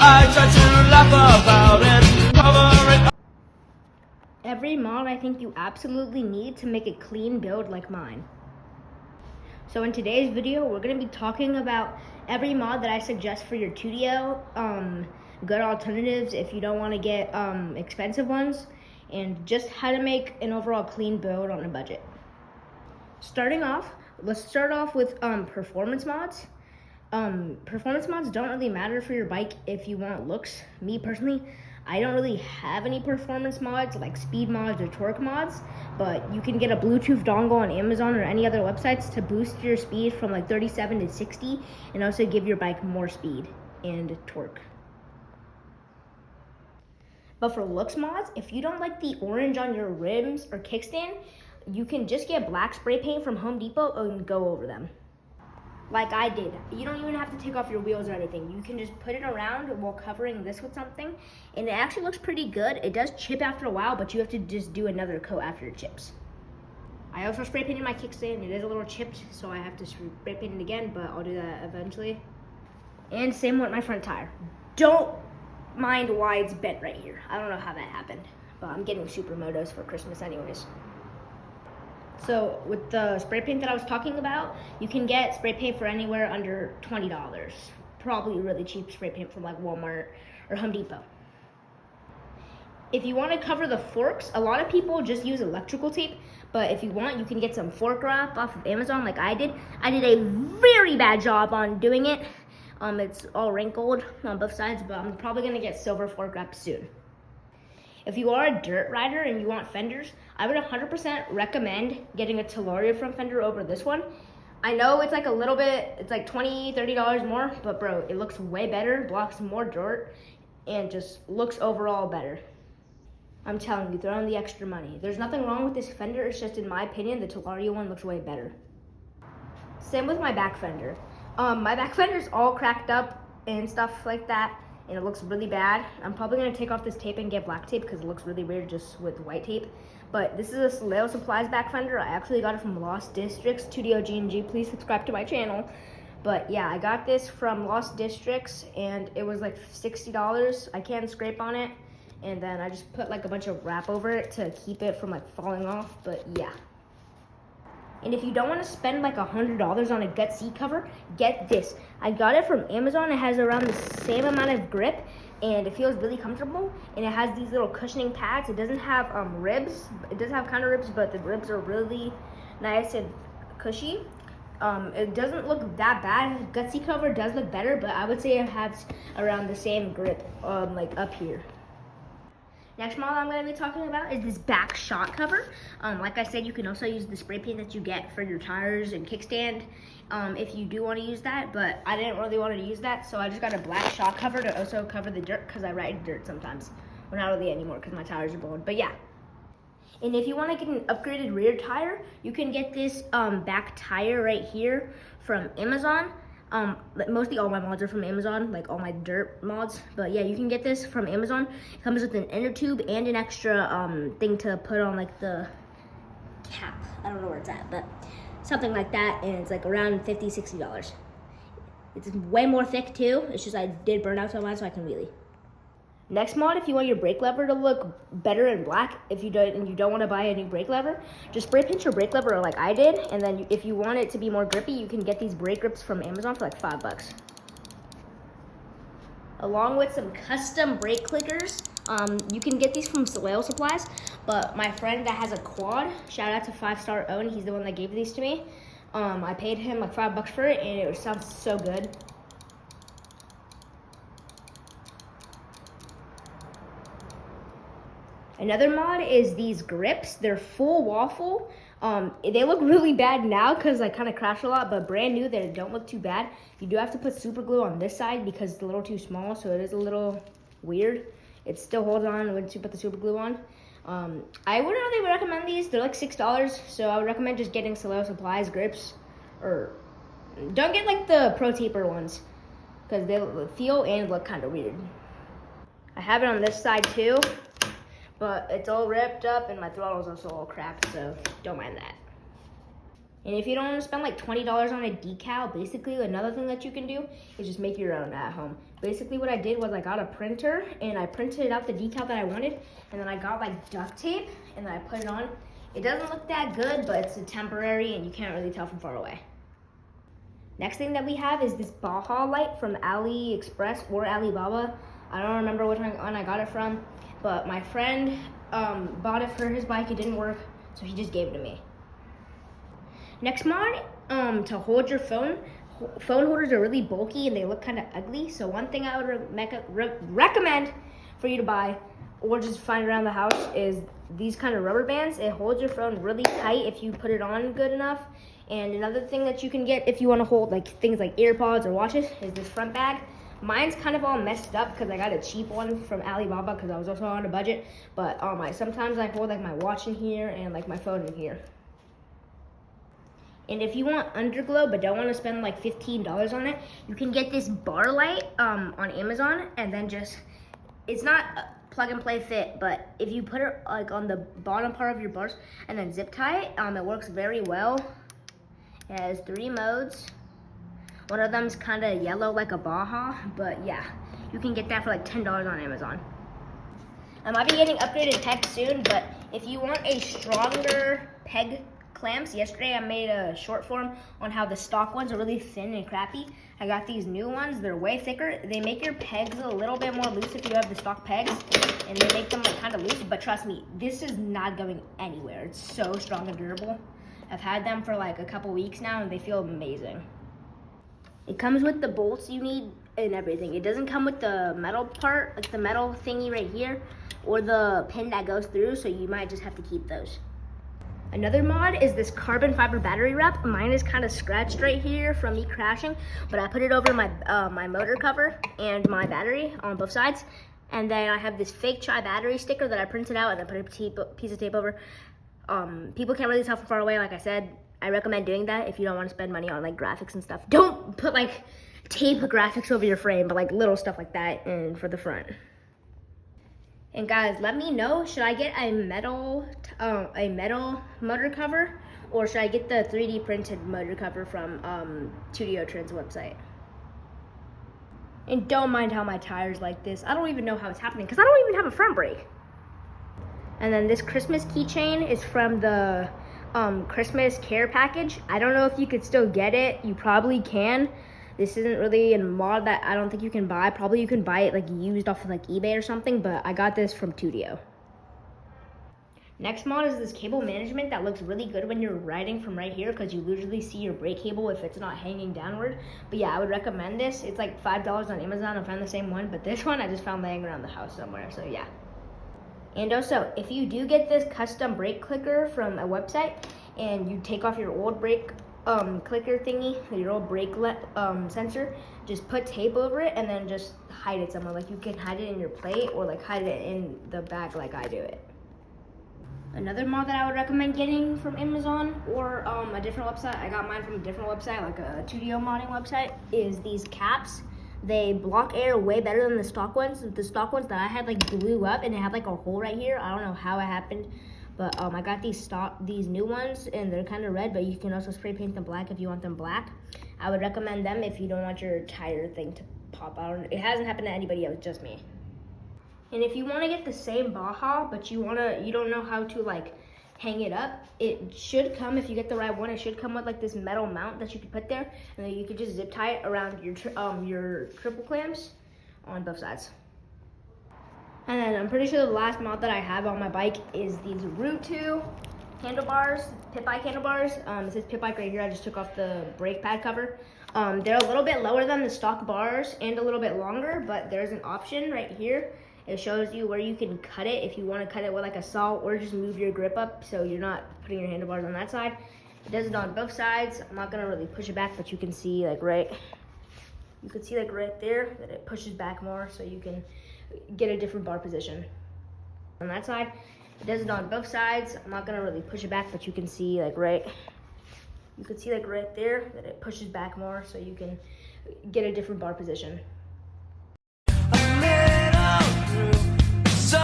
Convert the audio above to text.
I try to laugh about it, cover it. Every mod I think you absolutely need to make a clean build like mine. So in today's video, we're going to be talking about every mod that I suggest for your studio, good alternatives if you don't want to get expensive ones, and just how to make an overall clean build on a budget. Starting off, let's start off with performance mods. Performance mods don't really matter for your bike if you want looks. Me personally, I don't really have any performance mods like speed mods or torque mods, but you can get a Bluetooth dongle on Amazon or any other websites to boost your speed from like 37 to 60 and also give your bike more speed and torque. But for looks mods, if you don't like the orange on your rims or kickstand, you can just get black spray paint from Home Depot and go over them. Like I did. You don't even have to take off your wheels or anything. You can just put it around while covering this with something, and it actually looks pretty good. It does chip after a while, but you have to just do another coat after it chips. I also spray painted my kickstand. It is a little chipped, so I have to spray paint it again, but I'll do that eventually. And same with my front tire. Don't mind why it's bent right here. I don't know how that happened, but I'm getting Supermotos for Christmas anyways. So with the spray paint that I was talking about, you can get spray paint for anywhere under $20. Probably really cheap spray paint from like Walmart or Home Depot. If you want to cover the forks, a lot of people just use electrical tape, but if you want, you can get some fork wrap off of Amazon like I did. I did a very bad job on doing it. It's all wrinkled on both sides, but I'm probably gonna get silver fork wrap soon. If you are a dirt rider and you want fenders, I would 100% recommend getting a Telaria from Fender over this one. I know it's like a little bit, it's like $20, $30 more, but bro, it looks way better, blocks more dirt, and just looks overall better. I'm telling you, throw in the extra money. There's nothing wrong with this fender, it's just in my opinion, the Telaria one looks way better. Same with my back fender. My back fender's all cracked up and stuff like that, and it looks really bad. I'm probably gonna take off this tape and get black tape because it looks really weird just with white tape. But this is a Soleo Supplies back fender. I actually got it from Lost Districts, Studio G&G. Please subscribe to my channel. But yeah, I got this from Lost Districts and it was like $60. I can scrape on it. And then I just put like a bunch of wrap over it to keep it from like falling off, but yeah. And if you don't want to spend like $100 on a gut seat cover, get this. I got it from Amazon. It has around the same amount of grip and it feels really comfortable. And it has these little cushioning pads. It doesn't have ribs. It does have kind of ribs, but the ribs are really nice and cushy. It doesn't look that bad. Gut seat cover does look better, but I would say it has around the same grip like up here. Next model I'm going to be talking about is this back shock cover. Like I said, you can also use the spray paint that you get for your tires and kickstand if you do want to use that, but I didn't really want to use that, so I just got a black shock cover to also cover the dirt because I ride dirt sometimes. Well, not really anymore because my tires are blown, but yeah. And if you want to get an upgraded rear tire, you can get this back tire right here from Amazon. Mostly all my mods are from Amazon, like all my dirt mods. But yeah, you can get this from Amazon. It comes with an inner tube and an extra thing to put on like the cap. I don't know where it's at, but something like that. And it's like around $50, $60. It's way more thick too. It's just I did burn out so much so I can wheelie. Next mod, if you want your brake lever to look better in black, if you don't want to buy a new brake lever, just spray paint your brake lever like I did, and then if you want it to be more grippy, you can get these brake grips from Amazon for like $5. Along with some custom brake clickers, you can get these from Soleo Supplies, but my friend that has a quad, shout out to 5-Star Owen, he's the one that gave these to me. I paid him like $5 for it, and it sounds so good. Another mod is these grips. They're full waffle. They look really bad now because I kind of crash a lot, but brand new, they don't look too bad. You do have to put super glue on this side because it's a little too small, so it is a little weird. It still holds on once you put the super glue on. I wouldn't really recommend these. They're like $6, so I would recommend just getting Soleo Supplies grips. Or don't get like the Pro Taper ones because they feel and look kind of weird. I have it on this side too, but it's all ripped up and my throttle's also all cracked, so don't mind that. And if you don't want to spend like $20 on a decal, basically another thing that you can do is just make your own at home. Basically what I did was I got a printer and I printed out the decal that I wanted, and then I got like duct tape and then I put it on. It doesn't look that good, but it's a temporary and you can't really tell from far away. Next thing that we have is this Baja light from AliExpress or Alibaba. I don't remember which one I got it from, but my friend bought it for his bike. It didn't work, so he just gave it to me. Next mod, to hold your phone. Phone holders are really bulky and they look kind of ugly. So one thing I would recommend for you to buy or just find around the house is these kind of rubber bands. It holds your phone really tight if you put it on good enough. And another thing that you can get if you want to hold like things like AirPods or watches is this front bag. Mine's kind of all messed up because I got a cheap one from Alibaba because I was also on a budget. But sometimes I hold like my watch in here and like my phone in here. And if you want underglow but don't want to spend like $15 on it, you can get this bar light on Amazon, and then it's not plug and play fit, but if you put it like on the bottom part of your bars and then zip tie it, it works very well. It has 3 modes. One of them's kind of yellow like a Baja, but yeah, you can get that for like $10 on Amazon. I might be getting upgraded tech soon, but if you want a stronger peg clamps, yesterday I made a short form on how the stock ones are really thin and crappy. I got these new ones. They're way thicker. They make your pegs a little bit more loose if you have the stock pegs, and they make them like kind of loose, but trust me, this is not going anywhere. It's so strong and durable. I've had them for like a couple weeks now and they feel amazing. It comes with the bolts you need and everything. It doesn't come with the metal part, like the metal thingy right here, or the pin that goes through, so you might just have to keep those. Another mod is this carbon fiber battery wrap. Mine is kind of scratched right here from me crashing, but I put it over my my motor cover and my battery on both sides. And then I have this fake chai battery sticker that I printed out and I put a piece of tape over. People can't really tell from far away, like I said. I recommend doing that if you don't want to spend money on like graphics and stuff. Don't put like tape graphics over your frame, but like little stuff like that and for the front. And guys, let me know, should I get a metal motor cover, or should I get the 3D printed motor cover from Tuttio-Ryder's website? And don't mind how my tire's like this. I don't even know how it's happening because I don't even have a front brake. And then this Christmas keychain is from the Christmas care package. I don't know if you could still get it. You probably can. This isn't really a mod that I don't think you can buy. Probably you can buy it like used off of like eBay or something, but I got this from Tuttio. Next mod is this cable management that looks really good when you're riding from right here because you usually see your brake cable if it's not hanging downward. But yeah, I would recommend this. It's like $5 on Amazon. I found the same one, but this one I just found laying around the house somewhere, so yeah. And also, if you do get this custom brake clicker from a website and you take off your old brake clicker thingy, your old brake sensor, just put tape over it and then just hide it somewhere. Like you can hide it in your plate or like hide it in the bag like I do it. Another mod that I would recommend getting from Amazon or a different website, I got mine from a different website, like a Tuttio modding website, is these caps. They block air way better than the stock ones. The stock ones that I had like blew up and it had like a hole right here. I don't know how it happened, but I got these new ones and they're kind of red, but you can also spray paint them black if you want them black. I would recommend them if you don't want your tire thing to pop out. It hasn't happened to anybody else, just me. And if you want to get the same Baja, but you don't know how to like hang it up, it should come, if you get the right one, it should come with like this metal mount that you can put there, and then you can just zip tie it around your triple clamps on both sides. And then I'm pretty sure the last mod that I have on my bike is these Root 2 handlebars, pit bike handlebars. It says pit bike right here. I just took off the brake pad cover. They're a little bit lower than the stock bars and a little bit longer, but there's an option right here. It shows you where you can cut it if you want to cut it with like a saw, or just move your grip up so you're not putting your handlebars on that side. It does it on both sides. I'm not gonna really push it back, but you can see like right there that it pushes back more so you can get a different bar position. On that side, it does it on both sides. I'm not gonna really push it back, but you can see like right there that it pushes back more so you can get a different bar position. So